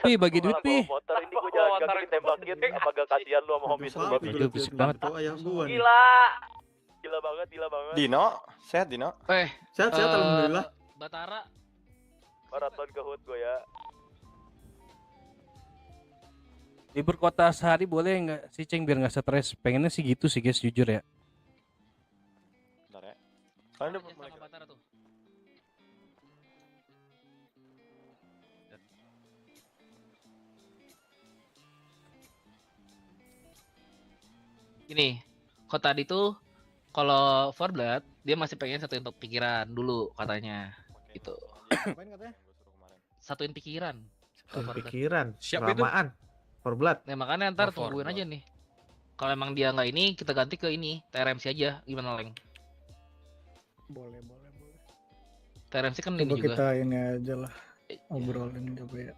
Pi, bagi duit Pi. Motor ini gue jalan kaki ditembakin, apa gak kasihan lu sama homies lu? Itu bisik banget. Ayah gua nih. Gila banget. Dino, sehat Dino? Sehat alhamdulillah. Batara. Maraton ke HUT gue ya. Libur kota sehari boleh nggak sih Ceng biar nggak stres? Pengennya sih gitu sih guys, jujur ya. Bentar ya. Kalian udah mulai Sama Batara tuh. Gini, kok tadi tuh kalau For Blood dia masih pengen satuin pikiran dulu katanya gitu. Ngapain katanya? Satuin pikiran. Pikiran. Siapa itu? Lamaan. For blood. Nah makanya ntar For tungguin Blood. aja nih. Kalau emang dia nggak ini, kita ganti ke ini TRMC aja. Gimana Leng? Boleh. TRMC kan Coba ini juga. kita ini aja lah obrolin coba ya.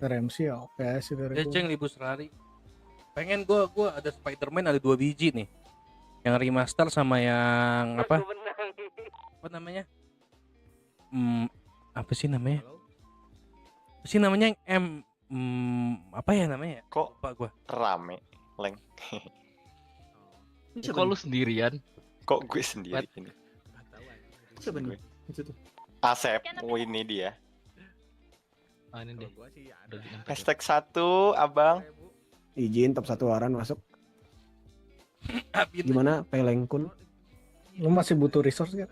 RMC ya oke sih dari Ya gua. Ceng libur sehari. Pengen gua ada Spider-Man ada 2 biji nih. Yang remaster sama yang apa? Apa namanya? Apa sih namanya? Apa sih namanya yang apa ya namanya? Kok Lupa gua. rame, Leng? Kok lu sendirian? Kok gue sendiri ini? Siapa nih? Itu tuh. Asep, ini dia. Ah ini deh. Udah nyampe. Hashtag 1, abang. Izin top 1 waran masuk. Gimana Pelengkun? Lu masih butuh resource gak?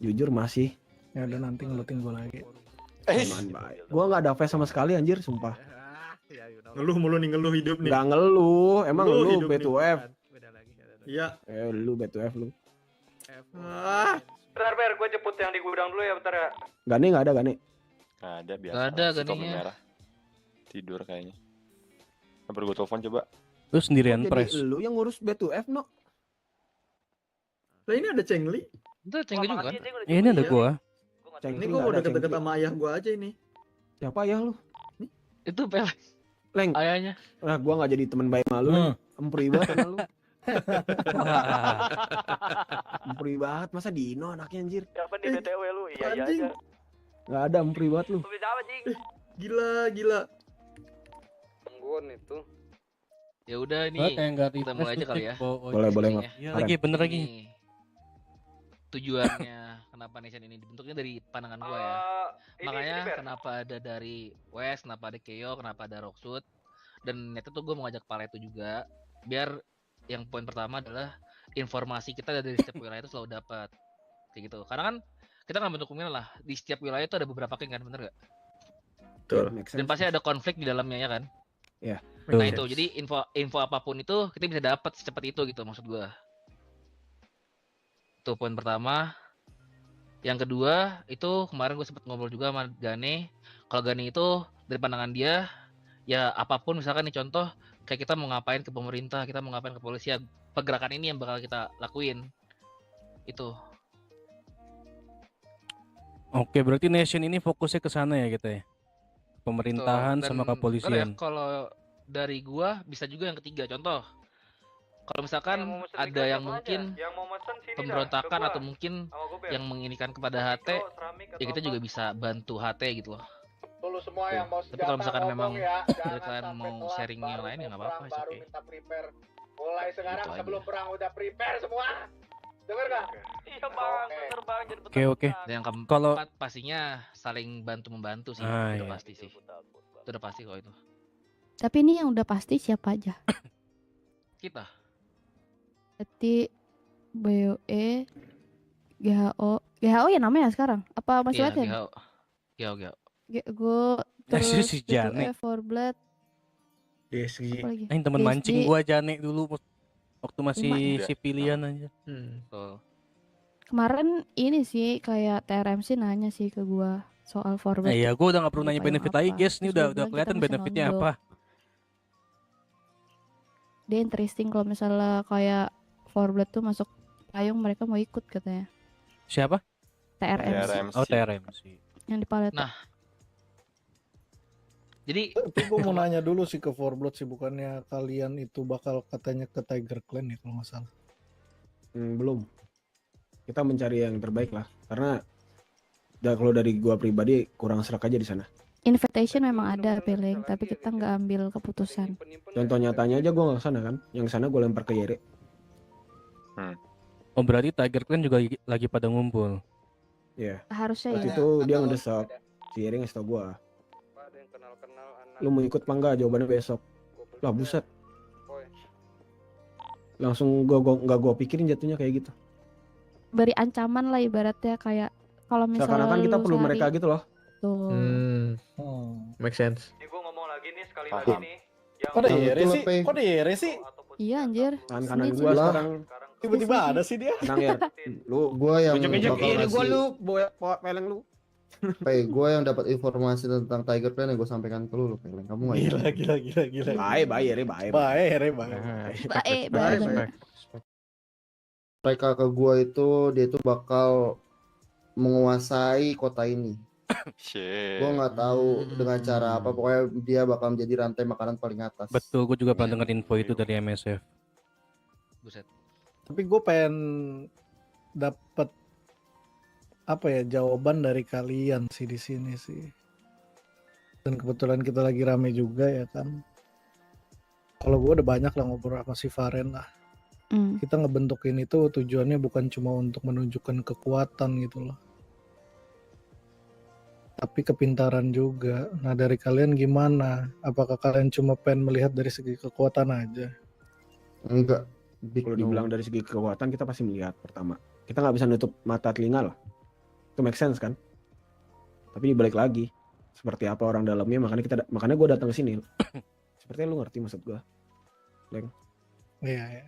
Jujur masih. Ya udah nanti ngelutin gua lagi. Aman baik. Gua nggak ada face sama sekali anjir sumpah. Ngeluh mulu nih, ngeluh hidup nih. Nggak ngeluh. Emang Ngeluh lu hidup nih. B2F. Iya. Lu B2F lu. Bentar, gue jemput yang di gudang dulu ya, bentar ya. Gane nggak ada Gane. Nggak ada biasa. Nggak ada si topi ganinya. merah. Tidur kayaknya. Hampir gue telepon coba. Lu sendirian Jadi pres. lu yang ngurus B2F no. Lah ini ada Cengli. Itu Cengli juga kan? Ya, ini ada gua. Ini gua mau deket-deket sama ayah gua aja ini. Siapa ya lu? Itu Pel Leng. ayahnya. Nah, gua nggak jadi teman baik malu. Empri banget sama lu. Empri banget masa Dino anaknya anjir. Siapa nih BTW lu? Iya Anjing. aja. Nggak ada empri banget lu. Lu bisa apa, Cing? Gila. Tungguan itu. Ya udah Gua nih. kayak nggak kita mulai aja kali ya. Boleh Ini Mas. ya. Iya lagi bener lagi. Ini tujuannya kenapa Nation ini dibentuknya dari pandangan gua ya. Makanya kenapa ada dari West, kenapa ada Keo, kenapa ada Rocksud. Dan itu tuh gue mau ngajak Paleto juga. Biar yang poin pertama adalah informasi kita dari setiap wilayah itu selalu dapat. Kayak gitu. Karena kan kita nggak bentuk kemungkinan lah. Di setiap wilayah itu ada beberapa geng kan, bener gak? Betul. Dan pasti ada konflik di dalamnya ya kan? Iya. Nah itu, jadi info apapun itu kita bisa dapat secepat itu gitu maksud gua. Itu poin pertama. Yang kedua itu kemarin gue sempet ngobrol juga sama Gane. Kalau Gane itu dari pandangan dia ya apapun misalkan nih contoh kayak kita mau ngapain ke pemerintah, kita mau ngapain ke polisi ya pergerakan ini yang bakal kita lakuin. Itu. Oke, berarti Nation ini fokusnya ke sana ya kita ya. Pemerintahan Betul. sama Dan kepolisian. ya, kalau dari gua bisa juga yang ketiga contoh. Kalau misalkan ada yang mungkin pemberontakan atau mungkin yang menginikan kepada HT, ya kita juga bisa bantu HT gitu loh. Dulu semua yang mau Tapi kalau misalkan memang ya, dari kalian mau sharing yang lain ya nggak apa-apa, it's baru okay. minta prepare. Mulai sekarang Gitu aja. sebelum perang udah prepare semua. Dengar nggak? Iya bang, bener bang. Jadi Oke. Dan yang keempat Kalau pastinya saling bantu membantu sih, Ah, udah iya. pasti sih, itu udah pasti kok itu. Tapi ini yang udah pasti siapa aja? Kita Berarti BOE, GHO ya namanya sekarang? Apa masih iya, latihan? GHO. Gue Asyik terus si Jane. B2F, For Blood, PSG. apa lagi? Ini temen PSG. mancing gua Jane dulu waktu masih Lima. si pilihan aja. Tuh. Kemarin ini sih kayak TRMC nanya sih ke gua soal For Blood. Iya, gua udah nggak perlu Ini nanya payung benefit apa? lagi, guys. Ini Terus udah gua bilang kelihatan kita masih benefitnya nondo. apa. Dia interesting kalau misalnya kayak For Blood tuh masuk payung mereka mau ikut katanya. Siapa? TRMC TRMC. Oh, TRMC. yang di Paleto. Nah. Jadi Tapi gue mau nanya dulu sih ke For Blood sih, bukannya kalian itu bakal katanya ke Tiger Clan ya kalau nggak salah. Belum. Kita mencari yang terbaik lah. Karena kalau dari gua pribadi kurang serak aja di sana. Invitation memang ada Peleng, tapi kita nggak ambil keputusan. Contoh nyatanya aja gue nggak kesana kan, yang sana gue lempar ke Yere. Oh berarti Tiger Clan juga lagi pada ngumpul. Iya. Harusnya Waktu ya. itu dia ngedesak, si Yere ngasih tau gue, lu mau ikut apa enggak, jawabannya besok. Lah buset, langsung gue pikirin jatuhnya kayak gitu. Beri ancaman lah ibaratnya, kayak kalau misalnya Seakan-akan kita lu perlu sehari- mereka gitu loh. Tuh. Make sense. Ini gue ngomong lagi nih sekali Paham. lagi nih. Yang Kok ada Yang Yere itu sih? lebih- Kok ada Yere sih? Iya anjir. Tangan kanan Snitch gue ini. sekarang, Tiba-tiba ada sih dia. tenang ya. Lu Gua yang ujung-ujung bakal ini gue ngasih, lu, peleng lu. gua yang dapat informasi tentang Tiger Clan yang gue sampaikan ke lu, Peleng. Kamu nggak Gila, ingat? gila. Baik, Yere, baik. Baik, Yere, baik. Baik. Mereka ke gua itu, dia itu bakal menguasai kota ini. Shit. Gua nggak tahu dengan cara apa, pokoknya dia bakal menjadi rantai makanan paling atas. Betul, gue juga pernah dengar info itu dari MSF. Buset. Tapi gue pengen dapat apa ya, jawaban dari kalian sih di sini sih. Dan kebetulan kita lagi rame juga ya kan. Kalau gue udah banyak lah ngobrol sama si Faren lah. Kita ngebentukin itu tujuannya bukan cuma untuk menunjukkan kekuatan gitu loh, tapi kepintaran juga. Nah dari kalian gimana? Apakah kalian cuma pengen melihat dari segi kekuatan aja? Enggak. Big Kalau no. dibilang dari segi kekuatan kita pasti melihat pertama. Kita nggak bisa nutup mata telinga lah. Itu make sense kan? Tapi dibalik lagi, seperti apa orang dalamnya, makanya gue datang ke sini. Sepertinya lu ngerti maksud gue, Leng. Iya.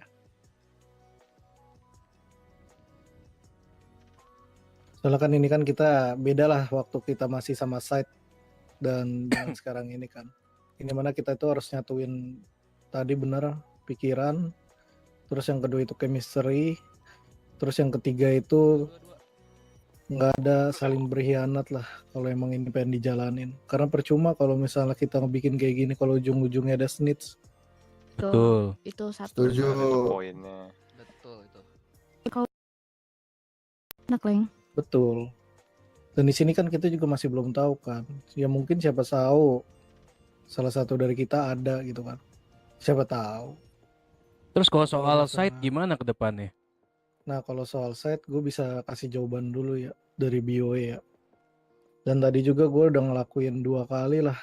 Soalnya kan ini kan kita beda lah waktu kita masih sama site dan dengan sekarang ini kan. Ini mana kita itu harus nyatuin tadi bener pikiran, terus yang kedua itu chemistry, terus yang ketiga itu nggak ada saling berkhianat lah kalau emang ini pengen dijalanin. Karena percuma kalau misalnya kita ngebikin kayak gini kalau ujung-ujungnya ada snitch. Betul. Itu satu. Setuju. Poinnya. Betul itu. Enak Leng. Betul. Dan di sini kan kita juga masih belum tahu kan. Ya mungkin siapa tahu salah satu dari kita ada gitu kan. Siapa tahu. Terus kalau soal Kalau site masalah- gimana ke depannya? Nah kalau soal site gue bisa kasih jawaban dulu ya dari BOE ya. Dan tadi juga gue udah ngelakuin 2 kali lah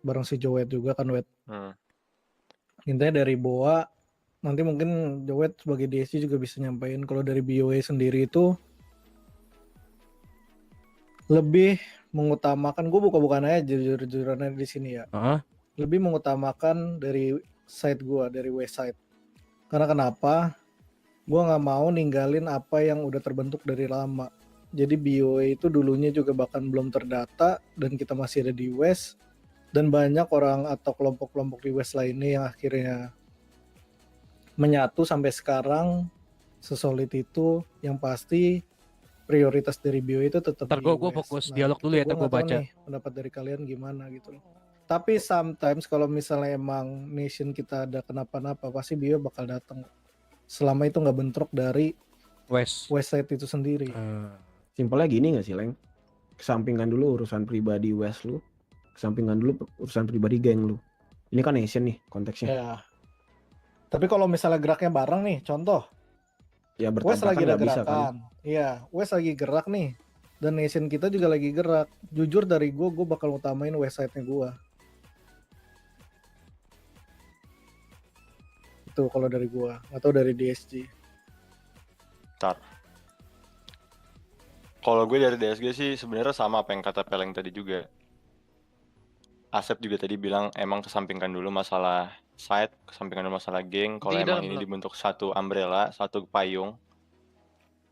bareng si Joet juga kan Wet. Intinya dari BOA, nanti mungkin Joet sebagai DSC juga bisa nyampein kalau dari BOE sendiri itu lebih mengutamakan, gue bukan aja jujur-jujurannya di sini ya. Lebih mengutamakan dari side gue, dari west side. Karena kenapa? Gue nggak mau ninggalin apa yang udah terbentuk dari lama. Jadi BOE itu dulunya juga bahkan belum terdata dan kita masih ada di west. Dan banyak orang atau kelompok-kelompok di west lainnya yang akhirnya menyatu sampai sekarang sesolid itu. Yang pasti prioritas dari BOE itu tetap Ntar di gue West. fokus Nah, dialog dulu ya, itu ntar gua gue nggak tahu baca. nih pendapat dari kalian gimana gitu loh. Tapi sometimes kalau misalnya emang nation kita ada kenapa-napa, pasti BOE bakal datang. Selama itu nggak bentrok dari West side itu sendiri. Simpelnya gini gak sih, Leng? Kesampingkan dulu urusan pribadi West lu, kesampingkan dulu urusan pribadi geng lu. Ini kan nation nih konteksnya. Ya. Tapi kalau misalnya geraknya bareng nih, contoh Ya West lagi bertabrakan ada nggak bisa kan? gerakan. Iya, West lagi gerak nih. Dan nation kita juga lagi gerak. Jujur dari gue bakal utamain West side-nya gue. Itu kalau dari gue, atau dari DSG. Ntar. Kalau gue dari DSG sih sebenarnya sama apa yang kata Peleng tadi juga. Asep juga tadi bilang emang kesampingkan dulu masalah site, kesampingkan dulu masalah geng. Kalau Di emang dalam ini blok. dibentuk satu umbrella, satu payung,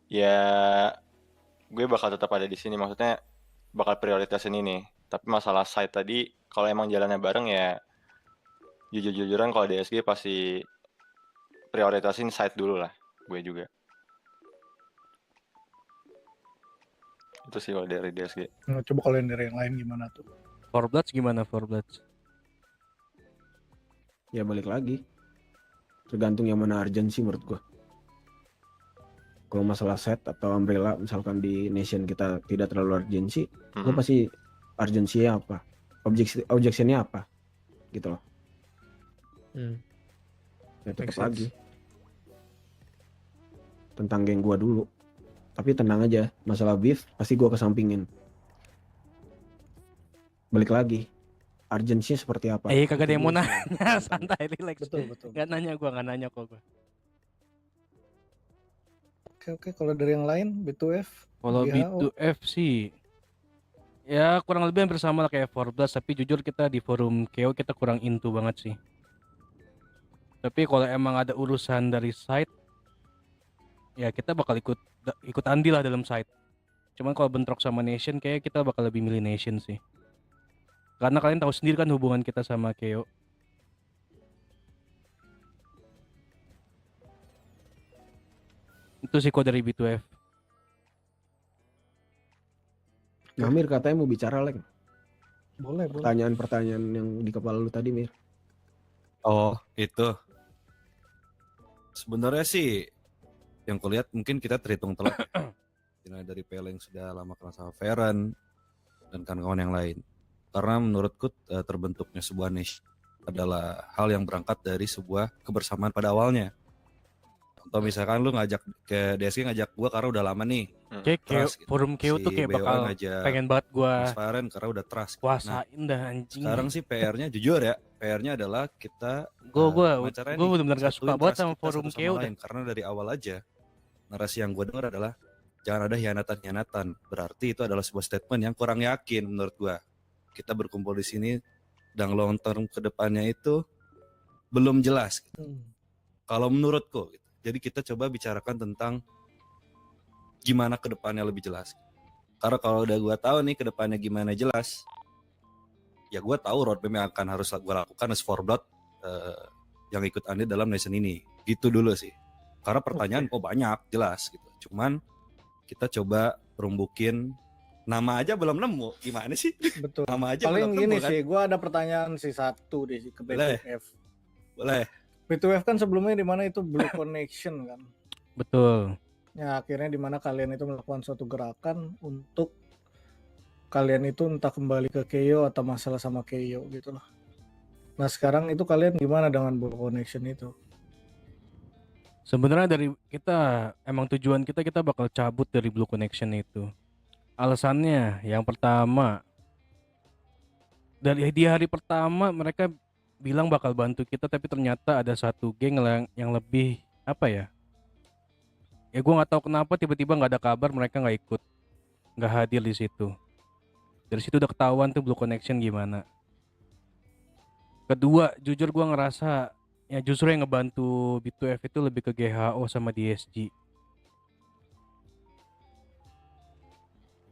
ya gue bakal tetap ada di sini. Maksudnya bakal prioritasin ini. Tapi masalah site tadi, kalau emang jalannya bareng ya jujur-jujuran kalau DSG pasti prioritasin site dulu lah. Gue juga. Itu sih kalau dari DSG. Nah, coba kalian dari yang lain gimana tuh? For Bloods gimana For Bloods? Ya balik lagi. Tergantung yang mana urgency menurut gua. Kalau masalah set atau umbrella misalkan di nation kita tidak terlalu urgency, gua pasti urgensinya apa? objectionnya apa gitu loh. Ya Make tetap sense. lagi tentang geng gua dulu, tapi tenang aja, masalah beef pasti gua kesampingin. Balik lagi, urgensinya seperti apa? Kagak ada Itu yang mau dulu. nanya. Santai, relax. Betul. Gak nanya gua kok. Oke, kalau dari yang lain B2F, Kalau GHO. B2F sih ya kurang lebih hampir sama lah kayak 14, tapi jujur kita di forum KO kita kurang into banget sih. Tapi kalau emang ada urusan dari site, ya kita bakal ikut andil lah dalam site. Cuman kalau bentrok sama Nation, kayak kita bakal lebih milih Nation sih. Karena kalian tahu sendiri kan hubungan kita sama KO. Itu sih kok dari B2F. Nah, Mir katanya mau bicara lagi. Boleh. Pertanyaan-pertanyaan yang di kepala lu tadi, Mir. Oh, itu. Sebenarnya sih yang kulihat mungkin kita terhitung telat. Karena dari PL yang sudah lama kenal sama Feren dan kawan-kawan yang lain. Karena menurutku terbentuknya sebuah niche adalah hal yang berangkat dari sebuah kebersamaan pada awalnya. Contoh misalkan lu ngajak ke DSG ngajak gua karena udah lama nih. Kayak Trust gitu. forum KO tuh kayak BO bakal ngajak pengen banget gua Mas Faren karena udah trust. Nah, kuasain dah anjing. sekarang sih PR-nya jujur ya, PR-nya adalah kita Gua wawancara nih, bener-bener gak suka satuin banget trust sama kita forum satu sama KO lain. Karena dari awal aja narasi yang gue dengar adalah jangan ada hianatan-hianatan. Berarti itu adalah sebuah statement yang kurang yakin menurut gua. Kita berkumpul di sini dan long term ke depannya itu belum jelas. Kalau menurutku gitu. Jadi kita coba bicarakan tentang gimana ke depannya lebih jelas. Karena kalau udah gua tahu nih ke depannya gimana jelas, ya gua tahu roadmap yang akan harus gua lakukan as for blood yang ikut andil dalam nation ini. Gitu dulu sih. Karena pertanyaan banyak jelas gitu. Cuman kita coba rumbukin nama aja belum nemu. Gimana sih? Betul. Nama aja Paling belum gini nemu kan? sih, gue ada pertanyaan sih satu deh ke Boleh. B2F. Boleh. B2F kan sebelumnya di mana itu Blue Connection kan. Betul. Ya akhirnya di mana kalian itu melakukan suatu gerakan untuk kalian itu entah kembali ke KO atau masalah sama KO gitu loh. Nah sekarang itu kalian gimana dengan Blue Connection itu? Sebenarnya dari kita emang tujuan kita bakal cabut dari Blue Connection itu. Alasannya yang pertama, dari di hari pertama mereka bilang bakal bantu kita, tapi ternyata ada satu geng yang lebih apa ya? Ya gue nggak tahu kenapa tiba-tiba nggak ada kabar, mereka nggak ikut, nggak hadir di situ. Dari situ udah ketahuan tuh Blue Connection gimana. Kedua, jujur gue ngerasa ya justru yang ngebantu B2F itu lebih ke GHO sama DSG.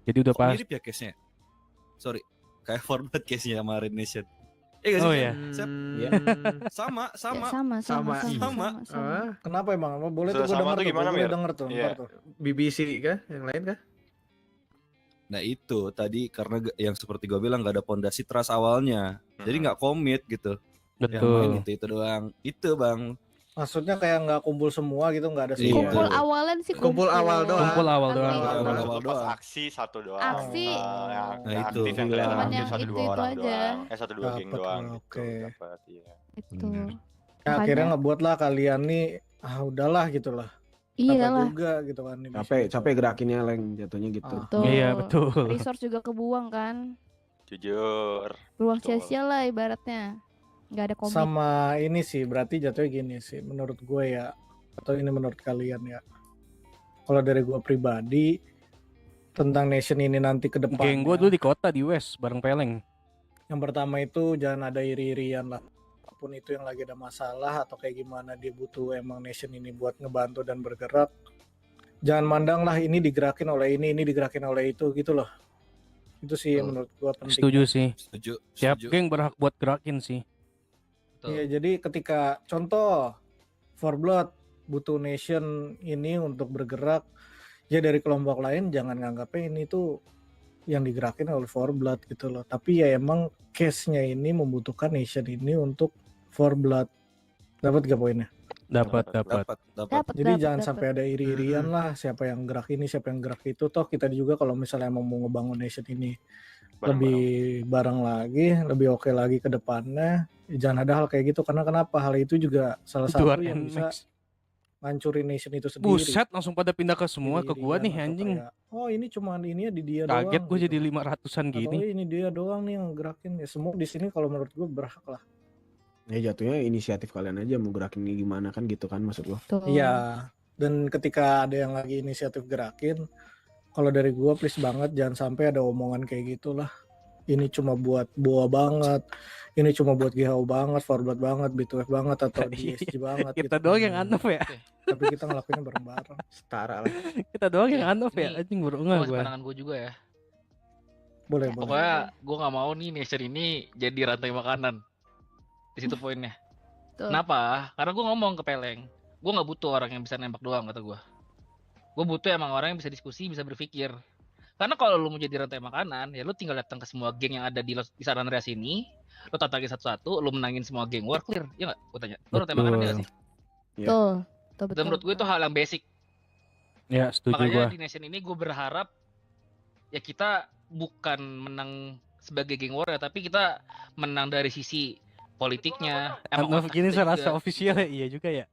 Jadi udah Kok pas. mirip ya case-nya? Sorry, kayak format case-nya sama Red Nation. Iya Oh sih? ya. Sep? Iya. Sama. Sama. Kenapa emang? Boleh tuh gue Sama denger tuh tuh, gimana, boleh Mir? denger tuh, Iya. ntar tuh. BBC kah? Yang lain kah? Nah itu tadi karena yang seperti gue bilang gak ada pondasi trust awalnya. Jadi gak komit gitu. Yang main Betul. itu doang. Itu bang. Maksudnya kayak nggak kumpul semua gitu, nggak ada Iya. semua. Kumpul awalan sih Kumpul awal doang. Kumpul awal doang. Nanti Awal Pas doang. aksi satu doang. Aksi. Yang Nah, yang itu. aktif yang kelihatan Cuman aktif yang satu dua itu orang aja. doang. Satu dua geng Dapet doang lah, gitu. oke. Dapat, iya. Itu. Ya, Makanya- akhirnya ngebuatlah kalian nih, udahlah gitu lah. Iyalah. Apa juga gitu kan. di Capek gerakinnya Leng, jatuhnya gitu. Betul. Iya betul. Resource juga kebuang kan. Jujur. Ruang Betul. sia-sia lah ibaratnya. Nggak ada komit. Sama ini sih, berarti jatuhnya gini sih, menurut gue ya, atau ini menurut kalian ya. Kalau dari gue pribadi, tentang nation ini nanti ke depan. Geng gue dulu di kota di West bareng Peleng. Yang pertama itu jangan ada iri-irian lah. Apapun itu yang lagi ada masalah atau kayak gimana dia butuh emang nation ini buat ngebantu dan bergerak. Jangan mandang lah ini digerakin oleh ini digerakin oleh itu gitu loh. Itu sih yang menurut gua penting. Setuju sih. Setuju. Tiap setuju. geng berhak buat gerakin sih. Iya, jadi ketika contoh For Blood butuh nation ini untuk bergerak, ya dari kelompok lain jangan nganggapnya ini tuh yang digerakin oleh For Blood gitu loh. Tapi ya emang case-nya ini membutuhkan nation ini untuk For Blood. Dapat gak poinnya? Dapat. Jadi jangan sampai ada iri-irian lah, siapa yang gerak ini, siapa yang gerak itu. Toh kita juga kalau misalnya emang mau ngebangun nation ini lebih bareng lagi, lebih oke lagi ke depannya. Jangan ada hal kayak gitu, karena kenapa? Hal itu juga salah Itu satu war yang bisa NMAX. ngancurin nation itu sendiri. Buset, langsung pada pindah ke semua ke gua nih Sendirian, atau anjing. kayak, oh ini cuman ini ya di dia Kaget doang gua gitu. jadi 500-an Atau gini. ini dia doang nih yang gerakin. Ya semua di sini kalau menurut gue berhak lah. Ya jatuhnya inisiatif kalian aja mau gerakin ini gimana kan gitu kan maksud lo. Tuh. Iya. Dan ketika ada yang lagi inisiatif gerakin, kalau dari gue please banget jangan sampai ada omongan kayak gitulah. Ini cuma buat boa banget, ini cuma buat GHO banget, forward banget, B2F banget, atau DSG banget. Kita gitu. doang yang anov ya. Tapi kita ngelakuinnya bareng-bareng. Setara lah. Kita doang yang Oke, anov ya. ini Anjing baru Gue enggak kasih gua. pandangan gue juga ya. Boleh, boleh. Pokoknya gue nggak mau nih nation ini jadi rantai makanan. Di situ poinnya. Tuh. Kenapa? Karena gue ngomong ke Peleng, gue nggak butuh orang yang bisa nembak doang kata gue. Gue butuh emang orang yang bisa diskusi, bisa berpikir. Karena kalau lu mau jadi rantai makanan, ya lu tinggal datang ke semua geng yang ada di San Andreas ini, lu tatangin satu-satu, lu menangin semua geng war clear, ya nggak? Gue tanya, lu rantai makanan ya nggak sih? Iya. Tuh. Tuh, Dan betul. menurut gue itu hal yang basic. Ya, setuju Makanya gua. di nation ini gue berharap ya kita bukan menang sebagai geng war ya, tapi kita menang dari sisi politiknya. Anov otak gini kita saya rasa juga. official ya, iya juga ya.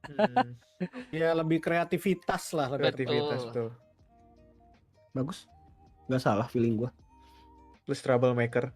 Ya lebih kreativitas lah. Lebih Kreativitas Betul. tuh. Bagus. Nggak salah feeling gua. Plus troublemaker.